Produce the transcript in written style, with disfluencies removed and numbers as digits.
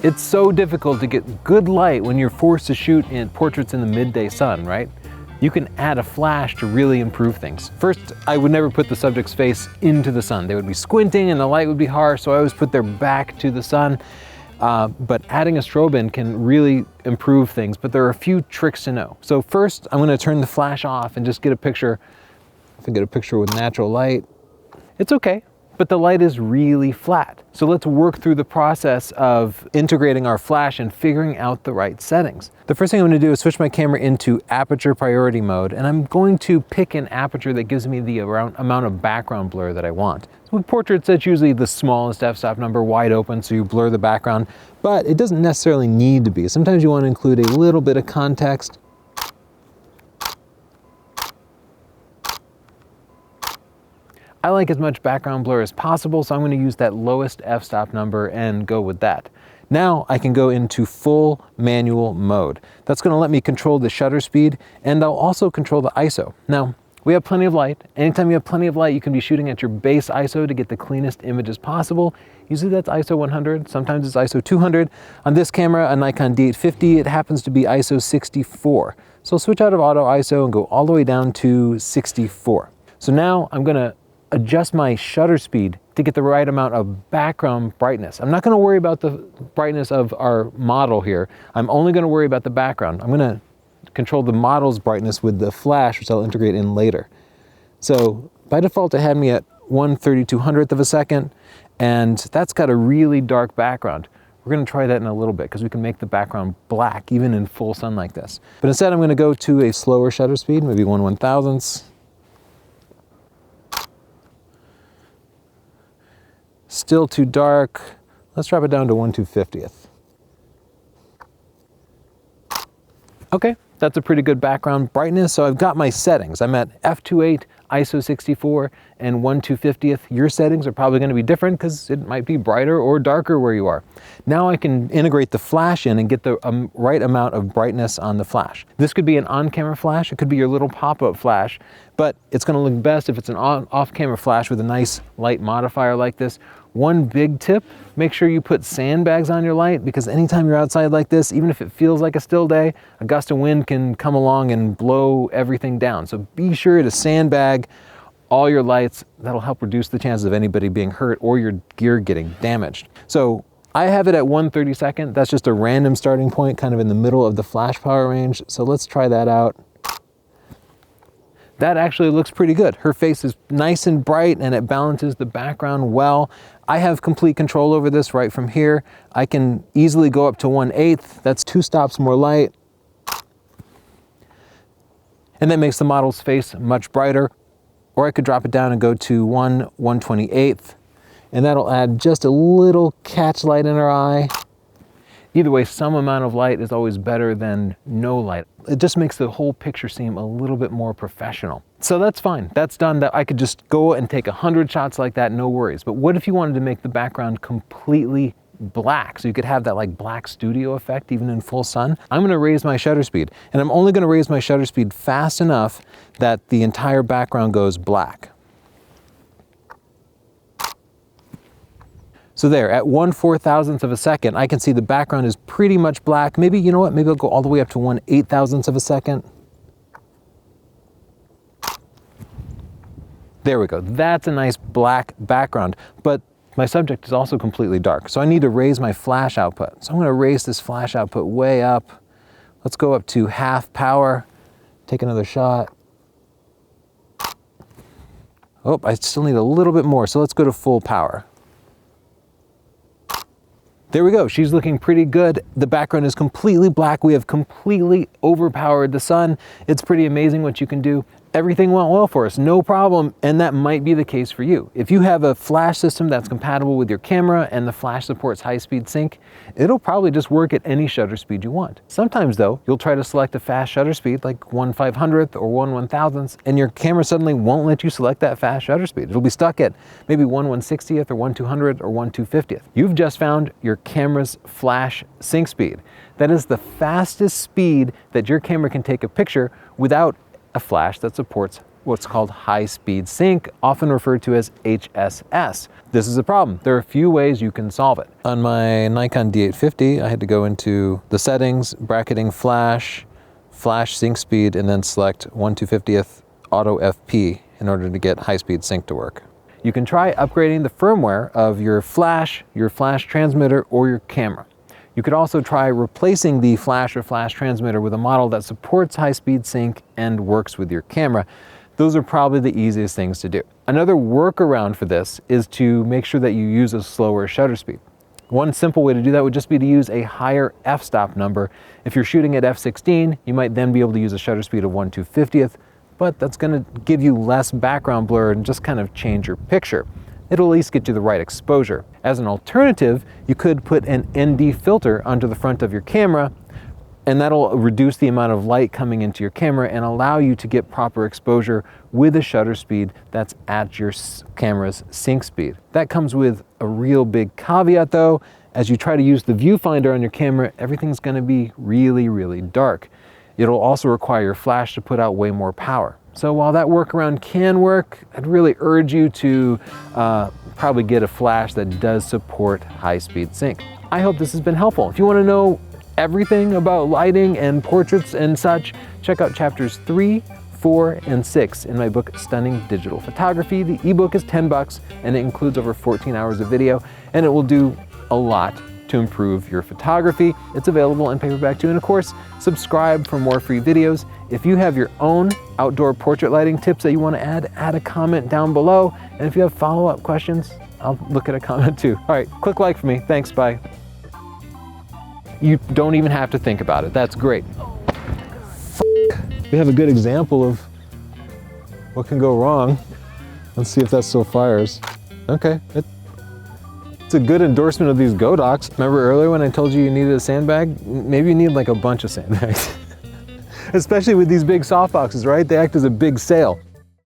It's so difficult to get good light when you're forced to shoot in portraits in the midday sun, right? You can add a flash to really improve things. First, I would never put the subject's face into the sun. They would be squinting and the light would be harsh, so I always put their back to the sun. But adding a strobe in can really improve things, but there are a few tricks to know. So first, I'm gonna turn the flash off and just get a picture. If I get a picture with natural light, it's okay. But the light is really flat. So let's work through the process of integrating our flash and figuring out the right settings. The first thing I'm going to do is switch my camera into aperture priority mode, and I'm going to pick an aperture that gives me the amount of background blur that I want. So with portraits, that's usually the smallest f-stop number, wide open, so you blur the background, but it doesn't necessarily need to be. Sometimes you want to include a little bit of context. I like as much background blur as possible, so I'm going to use that lowest f-stop number and go with that. Now I can go into full manual mode. That's going to let me control the shutter speed, and I'll also control the ISO. Now, we have plenty of light. Anytime you have plenty of light, you can be shooting at your base ISO to get the cleanest images possible. Usually that's ISO 100, sometimes it's ISO 200. On this camera, a Nikon D850, it happens to be ISO 64. So I'll switch out of auto ISO and go all the way down to 64. So now I'm going to adjust my shutter speed to get the right amount of background brightness. I'm not going to worry about the brightness of our model here. I'm only going to worry about the background. I'm going to control the model's brightness with the flash, which I'll integrate in later. So by default, it had me at 1/3200th of a second, and that's got a really dark background. We're going to try that in a little bit because we can make the background black even in full sun like this. But instead, I'm going to go to a slower shutter speed, maybe 1/1000th. Still too dark. Let's drop it down to 1/250th. Okay, that's a pretty good background brightness. So I've got my settings. I'm at f2.8, ISO 64, and 1/250th. Your settings are probably going to be different because it might be brighter or darker where you are. Now I can integrate the flash in and get the right amount of brightness on the flash. This could be an on-camera flash. It could be your little pop-up flash, but it's going to look best if it's an off-camera flash with a nice light modifier like this. One big tip, make sure you put sandbags on your light, because anytime you're outside like this, even if it feels like a still day, a gust of wind can come along and blow everything down. So be sure to sandbag all your lights. That'll help reduce the chances of anybody being hurt or your gear getting damaged. So I have it at 1/32nd. That's just a random starting point, kind of in the middle of the flash power range. So let's try that out. That actually looks pretty good. Her face is nice and bright and it balances the background well. I have complete control over this right from here. I can easily go up to 1/8. That's 2 stops more light. And that makes the model's face much brighter. Or I could drop it down and go to 1/128th. And that'll add just a little catch light in her eye. Either way, some amount of light is always better than no light. It just makes the whole picture seem a little bit more professional. So that's fine, that's done. That I could just go and take 100 shots like that, no worries. But what if you wanted to make the background completely black, so you could have that like black studio effect even in full sun? I'm gonna raise my shutter speed, and I'm only gonna raise my shutter speed fast enough that the entire background goes black. So there, at 1/4000th of a second, I can see the background is pretty much black. Maybe, you know what, maybe I'll go all the way up to 1/8000th of a second. There we go, that's a nice black background, but my subject is also completely dark, so I need to raise my flash output. So I'm gonna raise this flash output way up. Let's go up to half power, take another shot. Oh, I still need a little bit more, so let's go to full power. There we go, she's looking pretty good. The background is completely black. We have completely overpowered the sun. It's pretty amazing what you can do. Everything went well for us, no problem, and that might be the case for you. If you have a flash system that's compatible with your camera and the flash supports high-speed sync, it'll probably just work at any shutter speed you want. Sometimes though, you'll try to select a fast shutter speed like 1/500th or 1/1000th, and your camera suddenly won't let you select that fast shutter speed. It'll be stuck at maybe 1/160th or 1/200th or 1/250th. You've just found your camera's flash sync speed. That is the fastest speed that your camera can take a picture without a flash that supports what's called high-speed sync, often referred to as HSS. This is a problem. There are a few ways you can solve it. On my Nikon D850, I had to go into the settings, bracketing flash sync speed, and then select 1/250th auto FP in order to get high-speed sync to work. You can try upgrading the firmware of your flash transmitter, or your camera. You could also try replacing the flash or flash transmitter with a model that supports high-speed sync and works with your camera. Those are probably the easiest things to do. Another workaround for this is to make sure that you use a slower shutter speed. One simple way to do that would just be to use a higher f-stop number. If you're shooting at f/16, you might then be able to use a shutter speed of 1/250th, but that's gonna give you less background blur and just kind of change your picture. It'll at least get you the right exposure. As an alternative, you could put an ND filter onto the front of your camera, and that'll reduce the amount of light coming into your camera and allow you to get proper exposure with a shutter speed that's at your camera's sync speed. That comes with a real big caveat though. As you try to use the viewfinder on your camera, everything's gonna be really, really dark. It'll also require your flash to put out way more power. So while that workaround can work, I'd really urge you to probably get a flash that does support high-speed sync. I hope this has been helpful. If you want to know everything about lighting and portraits and such, check out chapters 3, 4, and 6 in my book, Stunning Digital Photography. The ebook is $10 and it includes over 14 hours of video, and it will do a lot to improve your photography. It's available in paperback too, and of course, subscribe for more free videos. If you have your own outdoor portrait lighting tips that you want to add a comment down below. And if you have follow-up questions, I'll look at a comment too. All right, click like for me. Thanks, bye. You don't even have to think about it. That's great. We have a good example of what can go wrong. Let's see if that still fires. Okay. It's a good endorsement of these Godox. Remember earlier when I told you needed a sandbag? Maybe you need like a bunch of sandbags. Especially with these big softboxes, right? They act as a big sail.